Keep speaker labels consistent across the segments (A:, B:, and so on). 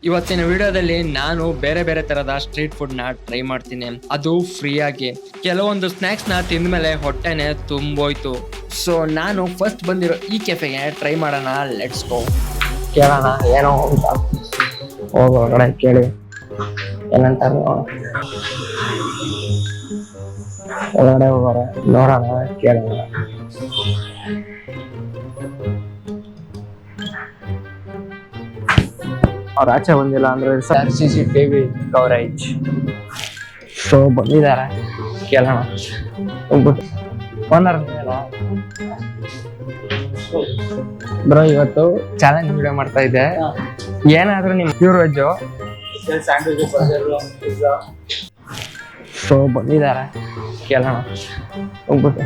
A: ಇವತ್ತಿನ ವಿಡಿಯೋದಲ್ಲಿ ನಾನು ಬೇರೆ ಬೇರೆ ತರದ ಸ್ಟ್ರೀಟ್ ಫುಡ್ ನ ಟ್ರೈ ಮಾಡ್ತೀನಿ, ಅದು ಫ್ರೀ ಆಗಿ. ಕೆಲವೊಂದು ಸ್ನಾಕ್ಸ್ ನ ತಿಂದ ಮೇಲೆ ಹೊಟ್ಟೆನೆ ತುಂಬೋಯ್ತು. ಸೊ ನಾನು ಫಸ್ಟ್ ಬಂದಿರೋ ಈ ಕೆಫೆಗೆ ಟ್ರೈ ಮಾಡೋಣ. Let's go.
B: ಕೇಳೋಣ ಏನೋ ಅಂತ ಹೋಗೋಗಡೆ ಕೇಳಿ ಏನಂತಾರೆ ಒಳಗಡೆ ಹೋಗೋರೆ ನೋಡೋಣ ಕೇಳೋಣ. ಅವ್ರು ಆಚೆ ಬಂದಿಲ್ಲ ಅಂದ್ರೆ CCTV ಕವರೇಜ್. ಸೊ ಬಂದಿದ್ದಾರೆ ಕೇಳೋಣ. ಓನರ್ ಬ್ರೋ ಇವತ್ತು ಚಾಲೆಂಜ್ ವಿಡಿಯೋ ಮಾಡ್ತಾ ಇದ್ದೆ. ಏನಾದ್ರೂ ನಿಮ್ ಪ್ಯೂರ್ ವೆಜ್ಜು ಸೊ ಬಂದಿದ್ದಾರೆ ಕೇಳೋಣ. ಹೋಗ್ಬಿಟ್ಟು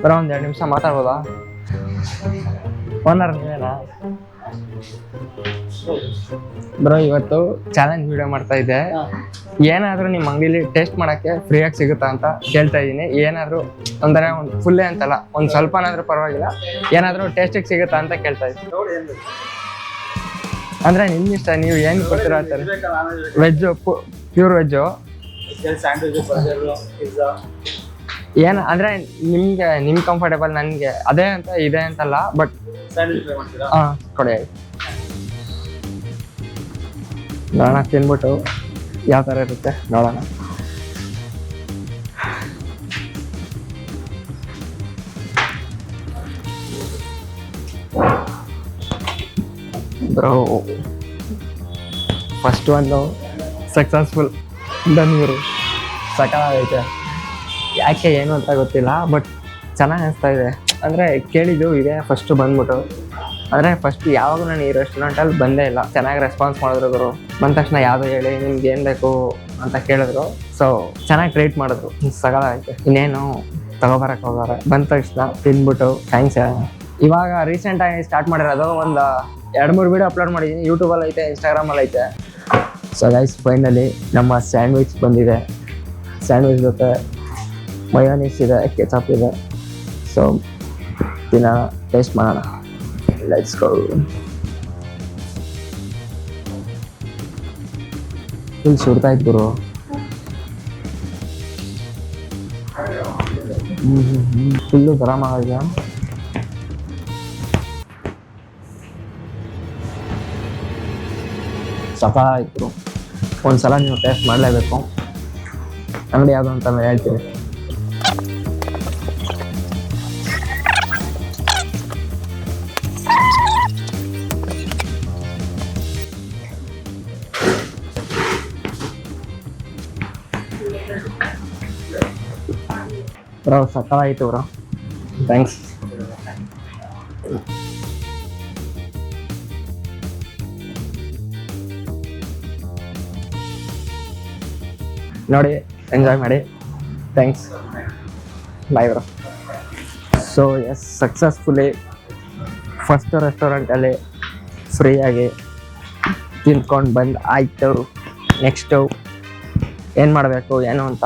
B: ಬ್ರೋ ಒಂದ್ 2 ನಿಮಿಷ ಮಾತಾಡ್ಬೋದಾ? ಓನರ್ ನೀವೇನಾ? ಬ್ರೋ ಇವತ್ತು ಚಾಲೆಂಜ್ ವಿಡಿಯೋ ಮಾಡ್ತಾ ಇದ್ದೆ. ಏನಾದ್ರೂ ನಿಮ್ ಅಂಗಡಿಲಿ ಟೇಸ್ಟ್ ಮಾಡಕ್ಕೆ ಫ್ರೀ ಆಗಿ ಸಿಗುತ್ತಾ ಅಂತ ಕೇಳ್ತಾ ಇದೀನಿ. ಏನಾದ್ರು ಅಂದ್ರೆ ಒಂದು ಫುಲ್ಲೇ ಅಂತಲ್ಲ, ಒಂದ್ ಸ್ವಲ್ಪನಾದ್ರೂ ಪರವಾಗಿಲ್ಲ, ಏನಾದ್ರೂ ಟೇಸ್ಟಿಗೆ ಸಿಗುತ್ತಾ ಅಂತ ಕೇಳ್ತಾ ಇದ್ದೀನಿ. ಅಂದ್ರೆ ನಿಮ್ ಇಷ್ಟ, ನೀವು ಏನ್ ಕೊಡ್ತೀರಾ ಅಂತಾರೆ. ವೆಜ್ ಪ್ಯೂರ್ ವೆಜ್ಜು ಏನ್ ಅಂದ್ರೆ ನಿಮ್ ಕಂಫರ್ಟೇಬಲ್, ನನ್ಗೆ ಅದೇ ಅಂತ ಇದೆ ಅಂತಲ್ಲ, ಬಟ್ ಕೊಡಿ ನೋಡೋಣ. ತಿನ್ಬಿಟ್ಟು ಯಾವ ತರ ಇರುತ್ತೆ ನೋಡೋಣ. ಬ್ರೋ ಫಸ್ಟ್ ಒಂದು ಸಕ್ಸಸ್ಫುಲ್ ಡನ್ ಇವರು. ಸಕಾಲಾಗೈತೆ, ಯಾಕೆ ಏನು ಅಂತ ಗೊತ್ತಿಲ್ಲ, ಬಟ್ ಚೆನ್ನಾಗಿ ಅನಿಸ್ತಾ ಇದೆ. ಅಂದರೆ ಕೇಳಿದ್ದು ಇದೆ ಫಸ್ಟು ಬಂದ್ಬಿಟ್ಟು. ಅಂದರೆ ಫಸ್ಟ್ ಯಾವಾಗೂ ನಾನು ಈ ರೆಸ್ಟೋರೆಂಟಲ್ಲಿ ಬಂದೇ ಇಲ್ಲ. ಚೆನ್ನಾಗಿ ರೆಸ್ಪಾನ್ಸ್ ಮಾಡಿದ್ರು ಗುರು. ಬಂದ ತಕ್ಷಣ ಯಾವುದೋ ಹೇಳಿ ನಿಮ್ಗೆ ಏನು ಬೇಕು ಅಂತ ಕೇಳಿದ್ರು. ಸೊ ಚೆನ್ನಾಗಿ ಟ್ರೀಟ್ ಮಾಡಿದ್ರು, ಸಕಾಲಾಗೈತೆ. ಇನ್ನೇನು ತಗೋಬರಕ್ಕೆ ಹೋಗೋರೆ. ಬಂದ ತಕ್ಷಣ ತಿಂದ್ಬಿಟ್ಟು ಥ್ಯಾಂಕ್ಸ್. ಇವಾಗ ರೀಸೆಂಟಾಗಿ ಸ್ಟಾರ್ಟ್ ಮಾಡಿರೋದು, ಒಂದು 2-3 ವೀಡಿಯೋ ಅಪ್ಲೋಡ್ ಮಾಡಿದ್ದೀನಿ. ಯೂಟ್ಯೂಬಲ್ಲಿ ಐತೆ, ಇನ್ಸ್ಟಾಗ್ರಾಮಲ್ಲಿ ಐತೆ. ಸೊ ಗೈಸ್ ಫೈನಲಿ ನಮ್ಮ ಸ್ಯಾಂಡ್ವಿಚ್ ಬಂದಿದೆ. ಸ್ಯಾಂಡ್ವಿಚ್ ಜೊತೆ ಮಯೋನೀಸ್ ಇದೆ, ಕೆಚಪ್ ಇದೆ. ಸೊ ತಿನ್ನೋಣ, ಟೇಸ್ಟ್ ಮಾಡೋಣ. Let's go. ಇಲ್ಲಿ ಸುಡ್ತಾ ಇತ್ತು ಗುರು. ಫುಲ್ಲು ಗರಂ ಆಗಿದೆ. ಸಕಾಲಾಯಿತು. ಒಂದ್ಸಲ ನೀವು ಟೇಸ್ಟ್ ಮಾಡಲೇಬೇಕು. ಅಂಗಡಿ ಯಾವುದು ಅಂತ ಹೇಳ್ತೀವಿ. ಬ್ರೋ ಸಕಾಲಾಯಿತು ಬ್ರೋ, ಥ್ಯಾಂಕ್ಸ್. ನೋಡಿ, ಎಂಜಾಯ್ ಮಾಡಿ. Thanks, bye bro. So yes, successfully first ರೆಸ್ಟೋರೆಂಟಲ್ಲಿ ಫ್ರೀಯಾಗಿ ತಿಂದ್ಕೊಂಡು ಬಂದು ಆಯಿತು. ನೆಕ್ಸ್ಟು ಏನು ಮಾಡಬೇಕು ಏನು ಅಂತ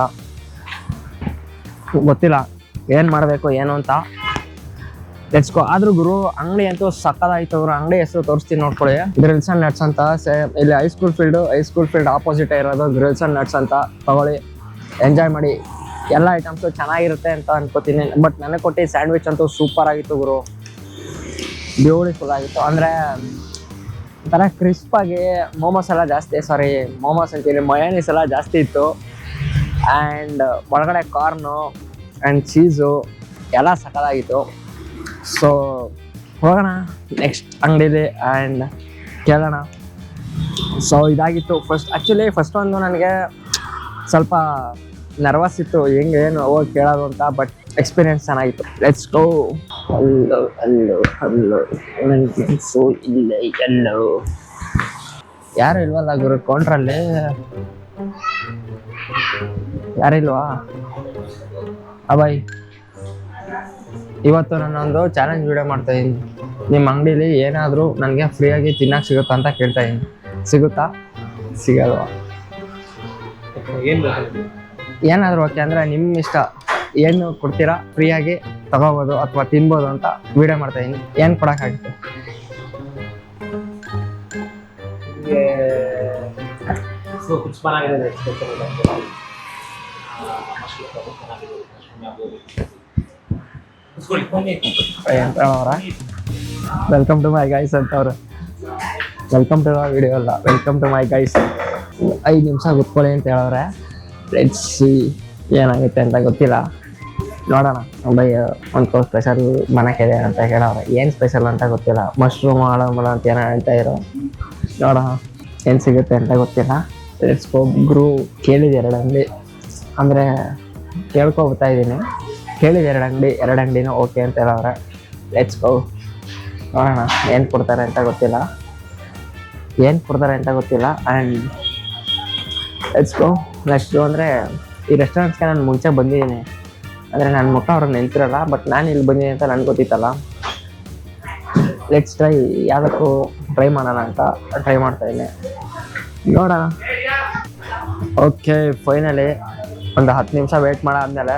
B: ಗೊತ್ತಿಲ್ಲ, ಏನು ಮಾಡಬೇಕು ಏನು ಅಂತ. Let's go. ಆದ್ರೂ ಗುರು ಅಂಗಡಿ ಅಂತೂ ಸಕ್ಕತ್ತಾಯ್ತು. ಅವರು ಅಂಗಡಿ ಹೆಸರು ತೋರಿಸ್ತೀನಿ ನೋಡ್ಕೊಳ್ಳಿ. ಗ್ರಿಲ್ಸ್ ಅಂಡ್ ನಟ್ಸ್ ಅಂತ. ಇಲ್ಲಿ ಹೈಸ್ಕೂಲ್ ಫೀಲ್ಡ್ ಆಪೋಸಿಟ್ ಇರೋದು ಗ್ರಿಲ್ಸ್ ಅಂಡ್ ನಟ್ಸ್ ಅಂತ. ತಗೊಳ್ಳಿ, ಎಂಜಾಯ್ ಮಾಡಿ. ಎಲ್ಲ ಐಟಮ್ಸು ಚೆನ್ನಾಗಿರುತ್ತೆ ಅಂತ ಅನ್ಕೋತೀನಿ. ಬಟ್ ನನಗೆ ಕೊಟ್ಟು ಸ್ಯಾಂಡ್ವಿಚ್ ಅಂತೂ ಸೂಪರ್ ಆಗಿತ್ತು ಗುರು, ಬ್ಯೂಟಿಫುಲ್ ಆಗಿತ್ತು. ಅಂದರೆ ಒಂಥರ ಕ್ರಿಸ್ಪಾಗಿ ಮೋಮೋಸ್ ಎಲ್ಲ ಜಾಸ್ತಿ, ಮೋಮೋಸ್ ಅಂತೀವಿ, ಮಯೋನೀಸ್ ಎಲ್ಲ ಜಾಸ್ತಿ ಇತ್ತು. ಆ್ಯಂಡ್ ಒಳಗಡೆ ಕಾರ್ನು ಆ್ಯಂಡ್ ಚೀಸು ಎಲ್ಲ ಸಕ್ಕತ್ತಾಗಿತ್ತು. ಸೊ ಹೋಗೋಣ ನೆಕ್ಸ್ಟ್ ಅಂಗಡೀಲಿ ಆ್ಯಂಡ್ ಕೇಳೋಣ. ಸೊ ಇದಾಗಿತ್ತು ಫಸ್ಟ್ ಒಂದು ನನಗೆ ಸ್ವಲ್ಪ ನರ್ವಸ್ ಇತ್ತು, ಹೆಂಗೆ ಏನು ಹೋಗಿ ಕೇಳೋದು ಅಂತ. ಬಟ್ ಎಕ್ಸ್ಪೀರಿಯನ್ಸ್ ಚೆನ್ನಾಗಿತ್ತು. Let's go. ಹಲ್ಲೋ ನನಗೆ ಸೊ ಇಲ್ಲ ಎಲ್ಲೋ ಯಾರು ಇಲ್ವಲ್ಲ ಗುರು ಕೌಂಟ್ರಲ್ಲಿ. ಯಾರಿಲ್ವಾ? ಅಬಾಯ್, ಇವತ್ತು ನಾನೊಂದು ಚಾಲೆಂಜ್ ವಿಡಿಯೋ ಮಾಡ್ತಾ ಇದ್ದೀನಿ. ನಿಮ್ಮ ಅಂಗಡೀಲಿ ಏನಾದರೂ ನನಗೆ ಫ್ರೀಯಾಗಿ ತಿನ್ನಕ್ಕೆ ಸಿಗುತ್ತಾ ಅಂತ ಕೇಳ್ತಾ ಇದ್ದೀನಿ. ಸಿಗುತ್ತಾ? ಸಿಗಲ್ವಾ? ಏನಾದರೂ ಓಕೆ, ಅಂದರೆ ನಿಮ್ಮ ಇಷ್ಟ. ಏನು ಕೊಡ್ತೀರಾ ಫ್ರೀಯಾಗಿ ತಗೋಬೋದು ಅಥವಾ ತಿನ್ಬೋದು ಅಂತ ವಿಡಿಯೋ ಮಾಡ್ತಾ ಇದ್ದೀನಿ. ಏನು ಕೊಡೋಕ್ಕಾಗುತ್ತೆ?
C: So कुछ बना के दे दे स्पेशल मशरूम कबाब बना के दे उसको लिखोगे
B: ಅವರ ವೆಲ್ಕಮ್ ಟು ಮೈ ಗೈಸ್ ಅಂತವ್ರು. ವೆಲ್ಕಮ್ ಟು ವಿಡಿಯೋ ಅಲ್ಲ, ವೆಲ್ಕಮ್ ಟು ಮೈ ಗೈಸ್. 5 ನಿಮಿಷ ಕೂತ್ಕೊಳ್ಳಿ ಅಂತ ಹೇಳವ್ರೆ. ಲೆಟ್ಸ್ ಸಿ ಏನಾಗುತ್ತೆ ಅಂತ ಗೊತ್ತಿಲ್ಲ, ನೋಡೋಣ. ಬೈ ಒಂದು ಸ್ಪೆಷಲ್ ಮನೆಗಿದೆ ಅಂತ ಹೇಳವ್ರೆ. ಏನು ಸ್ಪೆಷಲ್ ಅಂತ ಗೊತ್ತಿಲ್ಲ. ಮಶ್ರೂಮ್ ಆಳಂಬಳ ಅಂತ ಏನೋ ಹೇಳ್ತಾ ಇರೋ, ನೋಡೋಣ ಏನು ಸಿಗುತ್ತೆ ಅಂತ ಗೊತ್ತಿಲ್ಲ. ಲೆಟ್ಸ್ ಗೋ ಗ್ರೂ. ಕೇಳಿದೆ 2 ಅಂಗಡಿ, ಅಂದರೆ ಕೇಳ್ಕೊಬತ್ತಾ ಇದ್ದೀನಿ. ಕೇಳಿದೆ 2 ಅಂಗಡಿ, 2 ಅಂಗಡಿನೂ ಓಕೆ ಅಂತ ಹೇಳವ್ರೆ. ಲೆಟ್ಸ್ ಗೋ, ನೋಡೋಣ ಏನು ಕೊಡ್ತಾರೆ ಅಂತ ಗೊತ್ತಿಲ್ಲ, ಆ್ಯಂಡ್ ಲೆಟ್ಸ್ ಗೋ. ನೆಕ್ಸ್ಟ್ ಅಂದರೆ ಈ ರೆಸ್ಟೋರೆಂಟ್ಸ್ಗೆ ನಾನು ಮುಂಚೆ ಬಂದಿದ್ದೀನಿ, ಅಂದರೆ ನನ್ನ ಮುಖ ಅವ್ರಿಗೆ ನೆನ್ಪಿರಲ್ಲ, ಬಟ್ ನಾನು ಇಲ್ಲಿ ಬಂದಿದ್ದೀನಿ ಅಂತ ನನಗೆ ಗೊತ್ತಿತ್ತಲ್ಲ. ಲೆಟ್ಸ್ ಟ್ರೈ, ಯಾವುದಕ್ಕೂ ಟ್ರೈ ಮಾಡೋಣ ಅಂತ ಟ್ರೈ ಮಾಡ್ತಾಯಿದ್ದೀನಿ, ನೋಡೋಣ. ಓಕೆ, ಫೈನಲಿ ಒಂದು 10 ನಿಮಿಷ ವೆಯ್ಟ್ ಮಾಡಾದ್ಮೇಲೆ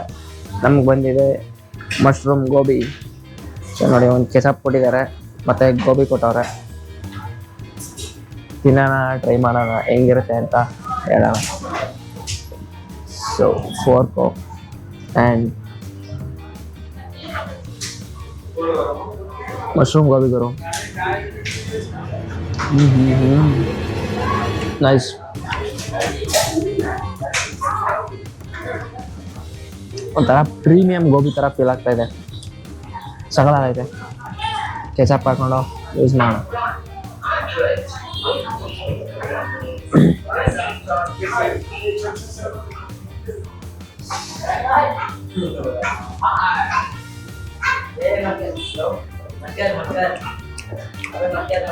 B: ನಮ್ಗೆ ಬಂದಿದೆ ಮಶ್ರೂಮ್ ಗೋಬಿ. ಸೊ ನೋಡಿ, ಒಂದು ಕೆಚಪ್ ಕೊಟ್ಟಿದ್ದಾರೆ ಮತ್ತು ಗೋಬಿ ಕೊಟ್ಟವ್ರೆ. ತಿನ್ನೋಣ, ಟ್ರೈ ಮಾಡೋಣ ಹೆಂಗಿರುತ್ತೆ ಅಂತ ಹೇಳೋಣ. So pork and mushroom gobi Guru. Nice. ಒಂಥರ ಪ್ರೀಮಿಯಂ ಗೋಬಿ ಥರ ಫೀಲ್ ಆಗ್ತಾ ಇದೆ, ಸಗಲಾಗೈತೆ. ಕೆಚಪ್ ಹಾಕೊಂಡು ಯೂಸ್ ಮಾಡೋಣ.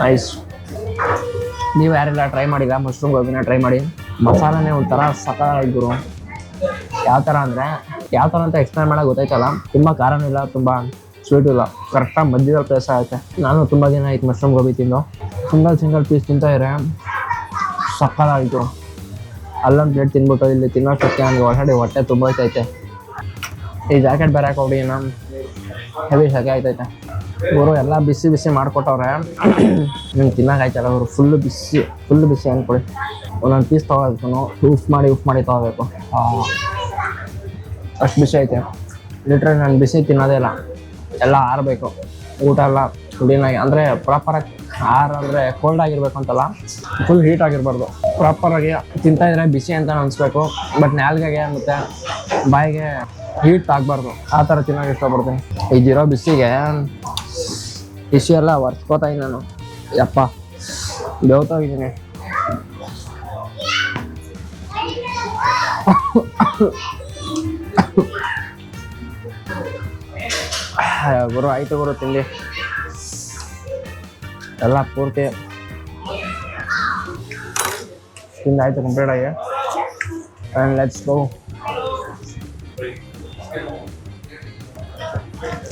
B: ನೈಸ್. ನೀವು ಯಾರೆಲ್ಲ ಟ್ರೈ ಮಾಡಿಲ್ಲ ಮಶ್ರೂಮ್ ಗೋಬಿನ ಟ್ರೈ ಮಾಡಿ. ಮಸಾಲನೇ ಒಂಥರ ಸಖತ್ತಾಗಿ ಗುರು. ಯಾವ ಥರ ಅಂತ ಎಕ್ಸ್ಪ್ಲೇನ್ ಮಾಡೋಕೆ ಗೊತ್ತಾಯ್ತಲ್ಲ. ತುಂಬ ಖಾರನೂ ಇಲ್ಲ, ತುಂಬ ಸ್ವೀಟು ಇಲ್ಲ, ಕರೆಕ್ಟಾಗಿ ಮಧ್ಯದಲ್ಲಿ ಪ್ಲೇಸ್ ಆಗುತ್ತೆ. ನಾನು ತುಂಬ ದಿನ ಆಯ್ತು ಮಶ್ರೂಮ್ ಗೋಬಿ ತಿಂದು. ಸಿಂಗಲ್ ಪೀಸ್ ತಿಂತಾಯಿದ್ರೆ ಸಕ್ಕತ್ತಾಗಿತ್ತು. ಅಲ್ಲೊಂದು ಪ್ಲೇಟ್ ತಿನ್ಬಿಟ್ಟು ಇಲ್ಲಿ ತಿನ್ನೋಷ್ಟಕ್ಕೆ ನನಗೆ ಆಲ್ರೆಡಿ ಹೊಟ್ಟೆ ತುಂಬ ಹೋಯ್ತೈತೆ. ಈ ಜಾಕೆಟ್ ಬೇರೆ ಹಾಕೊಡಿ, ನಾನು ಹೆವಿ ಸೆಕೆ ಆಯ್ತೈತೆ. ಇವರು ಎಲ್ಲ ಬಿಸಿ ಮಾಡಿಕೊಟ್ಟವ್ರೆ. ನಿಮ್ಗೆ ತಿನ್ನೋಕಾಯ್ತಲ್ಲ, ಅವರು ಫುಲ್ಲು ಬಿಸಿ ಅಂದ್ಕೊಳ್ಳಿ. ಒಂದೊಂದು ಪೀಸ್ ತೊಗೋಬೇಕು, ಉಫ್ ಮಾಡಿ ತೊಗೋಬೇಕು. ಅಷ್ಟು ಬಿಸಿ ಐತೆ. ಲಿಟ್ರಲಿ ನಾನು ಬಿಸಿ ತಿನ್ನೋದೇ ಇಲ್ಲ, ಎಲ್ಲ ಆರಬೇಕು. ಊಟ ಎಲ್ಲ ಕ್ಲೀನಾಗಿ, ಅಂದರೆ ಪ್ರಾಪರಾಗಿ ಅಂದರೆ ಕೋಲ್ಡ್ ಆಗಿರ್ಬೇಕು ಅಂತಲ್ಲ, ಫುಲ್ ಹೀಟ್ ಆಗಿರಬಾರ್ದು. ಪ್ರಾಪರಾಗಿ ತಿಂತಾಯಿದ್ರೆ ಬಿಸಿ ಅಂತ ಅನಿಸ್ಬೇಕು, ಬಟ್ ನಾಲ್ಗೆಗೆ ಮತ್ತು ಬಾಯಿಗೆ ಹೀಟ್ ಆಗಬಾರ್ದು. ಆ ಥರ ತಿನ್ನೋಕೆ ಇಷ್ಟಪಡ್ತೀನಿ. ಇದಿರೋ ಬಿಸಿ ಎಲ್ಲ ಒರೆಸ್ಕೋತಾ ಇದ್ದೀನಿ ನಾನು. ಯಪ್ಪ, ಬೇವ್ತಾಗಿದ್ದೀನಿ. ಗುರು ಆಯಿತು ಗುರು, ತಿಂಡಿ ಎಲ್ಲ ಪೂರ್ತಿ ತಿಂದಾಯ್ತು ಕಂಪ್ಲೀಟಾಗಿ. ಆ್ಯಂಡ್ ಲೆಟ್ಸ್ ಗೋ,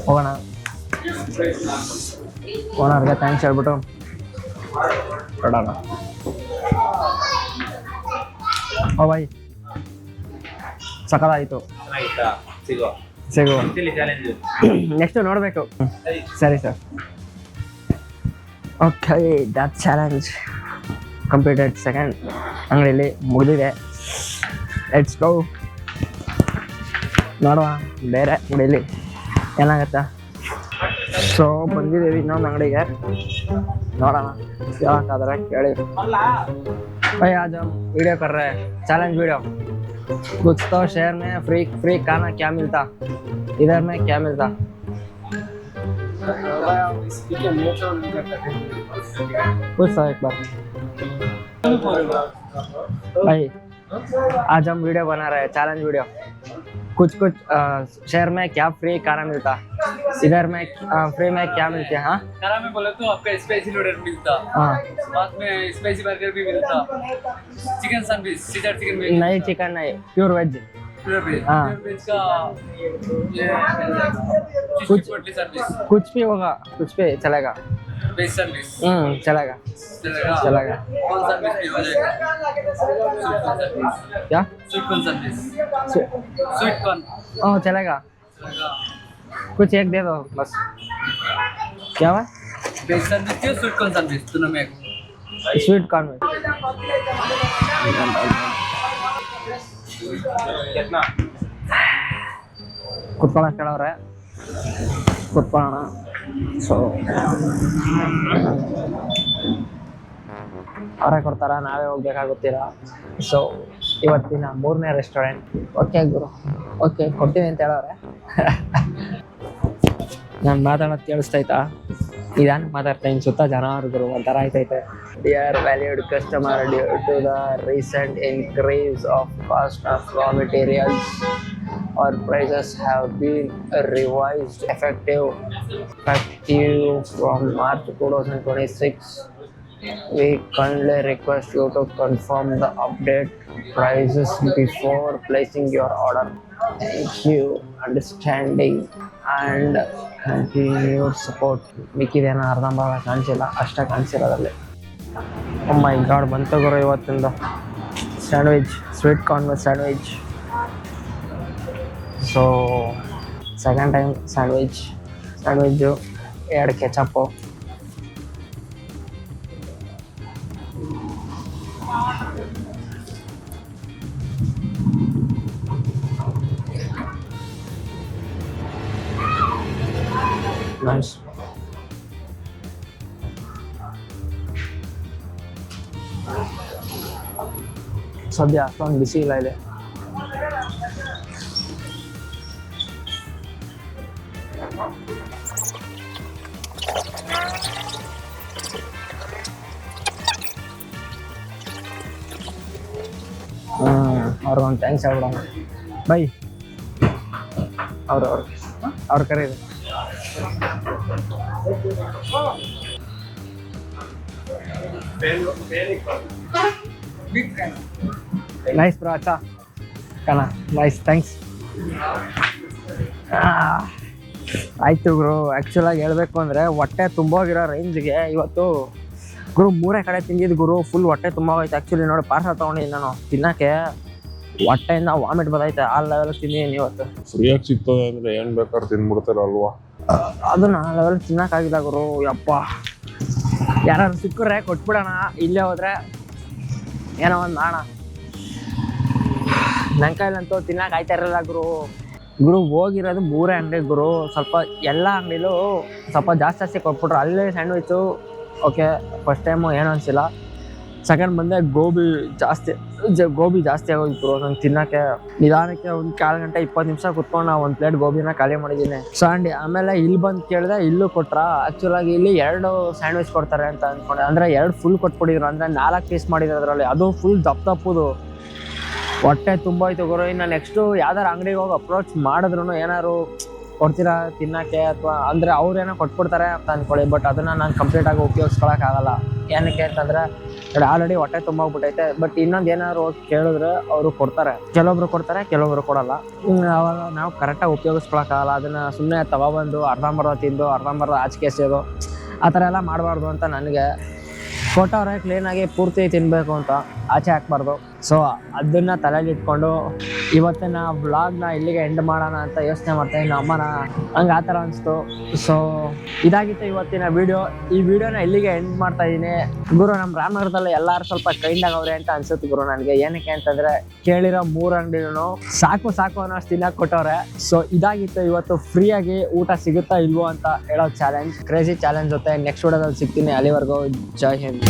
B: ಹೋಗೋಣ. ಓನರ್ಗೆ ಥ್ಯಾಂಕ್ಸ್ ಹೇಳ್ಬಿಟ್ಟು ಕೊಡೋಣ. ಓ ಬಾಯ್, ಸಕಲಾಯಿತು. ಸಿಗೋ ನೆಕ್ಸ್ಟ್ ನೋಡಬೇಕು. ಸರಿ sir. Okay, that challenge completed. Second ಅಂಗಡಿಯಲ್ಲಿ ಮುಗಿದಿದೆ. ಲೆಟ್ಸ್ ಗೋ, ನೋಡುವ ಬೇರೆ ಅಂಗಡಿಯಲ್ಲಿ ಏನಾಗತ್ತಾ. ಸೊ ಬಂದಿದ್ದೀವಿ ಇನ್ನೊಂದು ಅಂಗಡಿಗೆ, ನೋಡೋಣ ಯಾಕಾದ್ರೆ ಕೇಳಿ. भाई आज हम वीडियो कर रहे हैं, चैलेंज वीडियो. कुछ तो शहर में फ्री खाना क्या मिलता, इधर में क्या मिलता? कुछ तो एक बार भाई, आज हम वीडियो बना रहे हैं, चैलेंज वीडियो. कुछ शहर में क्या फ्री खाना मिलता, इधर में फ्री में क्या मिलते हैं? हाँ,
D: खाना में बोले तो आपका स्पाइसी नूडल मिलता,
B: हाँ,
D: बाद में स्पाइसी बर्गर भी मिलता, चिकन सैंडविच, सीजर चिकन भी,
B: नहीं चिकन नहीं, प्योर वेज. हाँ,
D: का ये
B: कुछ-
D: सर्विस,
B: कुछ भी होगा, कुछ भी चलेगा.
D: वेज सर्विस
B: चलेगा.
D: चलेगा, कौन सर्विस भी हो जाएगा,
B: क्या?
D: Sweet corn service,
B: sweet-
D: sweet corn
B: oh चलेगा. कुछ एक दे दो बस. क्या हुआ?
D: वेज सर्विस या स्वीट कॉर्न सर्विस दोनों में एक.
B: ಸ್ವೀಟ್ ಕಾರ್ನ್ ಕುತ್ಕೊಳ್ಳೋಕೆ ಕೇಳವ್ರೆ, ಕುತ್ಕೊಳ್ಳೋಣ. ಸೊ ಅವರೇ ಕೊಡ್ತಾರ, ನಾವೇ ಹೋಗ್ಬೇಕಾಗುತ್ತೀರಾ? ಸೊ ಇವತ್ತಿನ 3ನೇ ರೆಸ್ಟೋರೆಂಟ್. ಓಕೆ ಗುರು, ಓಕೆ ಕೊಡ್ತೀವಿ ಅಂತ ಹೇಳವ್ರೆ. ನಾನು ಮಾತಾಡೋದು ಕೇಳಿಸ್ತೈತಾ? ನಿಧಾನಕ್ಕೆ ಮಾತಾಡ್ತೀನಿ, ಸುತ್ತ ಜನ ಅವ್ರಿದ್ರು ಒಂಥರ ಆಯ್ತೈತೆ. Dear valued customer, due to the recent increase of cost of raw materials, our prices have been revised effective from March 2026. We kindly request you to confirm the update prices before placing your order. Thank you, understanding and continued support. ಮಿಕ್ಕಿದೇನ ಅರ್ಧಂಬರ್ಧ ಕಾಣಿಸಿಲ್ಲ, ಅಷ್ಟೇ ಕಾಣಿಸಿರೋದಲ್ಲಿ. ಓ ಮೈ god, ಬಂತು ಗುರು ಇವತ್ತಿಂದ sandwich, sweet corn with sandwich. So second time sandwich, 2 ketchup. Nice. ಸದ್ಯ ಅಷ್ಟೊಂದು ಬಿಸಿ ಇಲ್ಲ ಇದೆ. ಅವ್ರಿಗೊಂದು thanks ಹೇಳ್ಬಿಡೋಣ. By ಅವ್ರ ಕರೀರಿ. ನೈಸ್ ಬ್ರೋ, ಅಚ್ಚಾ ಕಣ, ನೈಸ್, ಥ್ಯಾಂಕ್ಸ್. ಆಯ್ತು ಗುರು. ಆ್ಯಕ್ಚುಲಾಗಿ ಹೇಳ್ಬೇಕು ಅಂದರೆ ಹೊಟ್ಟೆ ತುಂಬೋಗಿರೋ ರೇಂಜ್ಗೆ ಇವತ್ತು ಗುರು 3 ಕಡೆ ತಿಂದಿದ್ದು ಗುರು. ಫುಲ್ ಹೊಟ್ಟೆ ತುಂಬೋಗೈತೆ. ಆ್ಯಕ್ಚುಲಿ ನೋಡಿ, ಪಾರ್ಸಲ್ ತೊಗೊಂಡಿದ್ದೀನಿ ನಾನು ತಿನ್ನೋಕ್ಕೆ, ಹೊಟ್ಟೆಯಿಂದ ವಾಮಿಟ್ ಬದೈತೆ. ಆ ಲೆವೆಲ್ ತಿಂದಿದ್ದೀನಿ ಇವತ್ತು.
E: ಫ್ರೀಯಾಗಿ ಸಿಗ್ತದೆ ಅಂದರೆ ಏನು ಬೇಕಾದ್ರೆ ತಿಂದ್ಬಿಡ್ತಾರಲ್ವಾ?
B: ಅದನ್ನ ಆ ಲೆವೆಲ್ ತಿನ್ನೋಕ್ಕಾಗಿಲ್ಲ ಗುರು. ಯಪ್ಪ, ಯಾರು ಸಿಕ್ಕರೆ ಕೊಟ್ಬಿಡೋಣ, ಇಲ್ಲೇ ಹೋದರೆ ಏನೋ ಒಂದು ಮಾಡೋಣ. ನನ್ನ ಕೈಲಂತೂ ತಿನ್ನೋಕೆ ಆಯ್ತಾ ಇರಲ್ಲ ಗುರು. ಹೋಗಿರೋದು 3 ಅಂಗಡಿ ಗುರು. ಸ್ವಲ್ಪ ಎಲ್ಲ ಅಂಗಡಿಲೂ ಸ್ವಲ್ಪ ಜಾಸ್ತಿ ಕೊಟ್ಬಿಟ್ರು. ಅಲ್ಲೇ ಸ್ಯಾಂಡ್ವಿಚ್ಚು ಓಕೆ, ಫಸ್ಟ್ ಟೈಮು ಏನೂ ಅನಿಸಿಲ್ಲ. ಸೆಕೆಂಡ್ ಬಂದೆ ಗೋಬಿ ಜಾಸ್ತಿ ಆಗೋಗಿತ್ತು ನಂಗೆ ತಿನ್ನೋಕ್ಕೆ. ನಿಧಾನಕ್ಕೆ ಒಂದು 1/4 ಗಂಟೆ 20 ನಿಮಿಷ ಕುತ್ಕೊಂಡು ನಾವು 1 ಪ್ಲೇಟ್ ಗೋಬಿನ ಖಾಲಿ ಮಾಡಿದ್ದೀನಿ. ಸೊ ಆಮೇಲೆ ಇಲ್ಲಿ ಬಂದು ಕೇಳಿದೆ, ಇಲ್ಲೂ ಕೊಟ್ರ. ಆ್ಯಕ್ಚುಲಾಗಿ ಇಲ್ಲಿ 2 ಸ್ಯಾಂಡ್ವಿಚ್ ಕೊಡ್ತಾರೆ ಅಂತ ಅಂದ್ಕೊಂಡೆ. ಅಂದರೆ 2 ಫುಲ್ ಕೊಟ್ಬಿಟ್ಟಿದ್ರು, ಅಂದರೆ 4 ಪೀಸ್ ಮಾಡಿದ್ರು ಅದರಲ್ಲಿ. ಅದು ಫುಲ್ ದಪ್ಪದು. ಹೊಟ್ಟೆ ತುಂಬೋಯ್ತು ಗುರು. ಇನ್ನು ನೆಕ್ಸ್ಟು ಯಾವ್ದಾರು ಅಂಗಡಿಗೆ ಹೋಗಿ ಅಪ್ರೋಚ್ ಮಾಡಿದ್ರು ಏನಾದ್ರು ಕೊಡ್ತೀರಾ ತಿನ್ನೋಕ್ಕೆ, ಅಥವಾ ಅಂದರೆ ಅವ್ರೇನೋ ಕೊಟ್ಬಿಡ್ತಾರೆ ಅಂತ ಅಂದ್ಕೊಳ್ಳಿ. ಬಟ್ ಅದನ್ನು ನಾನು ಕಂಪ್ಲೀಟಾಗಿ ಉಪಯೋಗಿಸ್ಕೊಳಕ್ಕಾಗಲ್ಲ. ಏನಕ್ಕೆ ಅಂತಂದರೆ ಆಲ್ರೆಡಿ ಹೊಟ್ಟೆ ತುಂಬೋಗ್ಬಿಟ್ಟೈತೆ. ಬಟ್ ಇನ್ನೊಂದು ಏನಾದ್ರು ಹೋಗಿ ಕೇಳಿದ್ರೆ ಅವರು ಕೊಡ್ತಾರೆ. ಕೆಲವೊಬ್ರು ಕೊಡ್ತಾರೆ, ಕೆಲವೊಬ್ರು ಕೊಡಲ್ಲ. ಅವಾಗ ನಾವು ಕರೆಕ್ಟಾಗಿ ಉಪಯೋಗಿಸ್ಕೊಳಕ್ಕಾಗಲ್ಲ. ಅದನ್ನು ಸುಮ್ಮನೆ ತಗೊಬಂದು ಅರ್ಧಂಬರ್ಧ ತಿಂದು ಅರ್ಧಂಬರ್ಧ ಆಚೆ ಎಸೆಯೋದು, ಆ ಥರ ಎಲ್ಲ ಮಾಡಬಾರ್ದು ಅಂತ ನನಗೆ. ಕೊಟ್ಟವ್ರೆ ಕ್ಲೀನಾಗಿ ಪೂರ್ತಿ ತಿನ್ನಬೇಕು ಅಂತ, ಆಚೆ ಹಾಕ್ಬಾರ್ದು. ಸೊ ಅದನ್ನು ತಲೆಯಲ್ಲಿ ಇಟ್ಕೊಂಡು ಇವತ್ತಿನ ವ್ಲಾಗ್ನ ಇಲ್ಲಿಗೆ ಎಂಡ್ ಮಾಡೋಣ ಅಂತ ಯೋಚನೆ ಮಾಡ್ತಾಯಿದ್ದೀನಿ. ಅಮ್ಮನ ಹಂಗೆ ಆ ಥರ ಅನಿಸ್ತು. ಸೊ ಇದಾಗಿತ್ತು ಇವತ್ತಿನ ವೀಡಿಯೋ. ಈ ವಿಡಿಯೋನ ಇಲ್ಲಿಗೆ ಎಂಡ್ ಮಾಡ್ತಾಯಿದ್ದೀನಿ ಗುರು. ನಮ್ಮ ರಾಮನಗರದಲ್ಲಿ ಎಲ್ಲರೂ ಸ್ವಲ್ಪ ಕೈಂಡ್ ಆಗವ್ರೆ ಅಂತ ಅನ್ಸುತ್ತೆ ಗುರು ನನಗೆ. ಏನಕ್ಕೆ ಅಂತಂದರೆ ಕೇಳಿರೋ 3 ಅಂಗಡಿನೂ ಸಾಕು ಅನ್ನೋಷ್ಟು ತಿನ್ನಕ್ಕೆ ಕೊಟ್ಟವ್ರೆ. ಸೊ ಇದಾಗಿತ್ತು ಇವತ್ತು. ಫ್ರೀಯಾಗಿ ಊಟ ಸಿಗುತ್ತಾ ಇಲ್ವೋ ಅಂತ ಹೇಳೋ ಚಾಲೆಂಜ್, ಕ್ರೇಜಿ ಚಾಲೆಂಜ್ ಜೊತೆ ನೆಕ್ಸ್ಟ್ ವಿಡಿಯೋದಲ್ಲಿ ಸಿಗ್ತೀನಿ. ಅಲ್ಲಿವರೆಗೂ ಜೈ ಹಿಂದ್.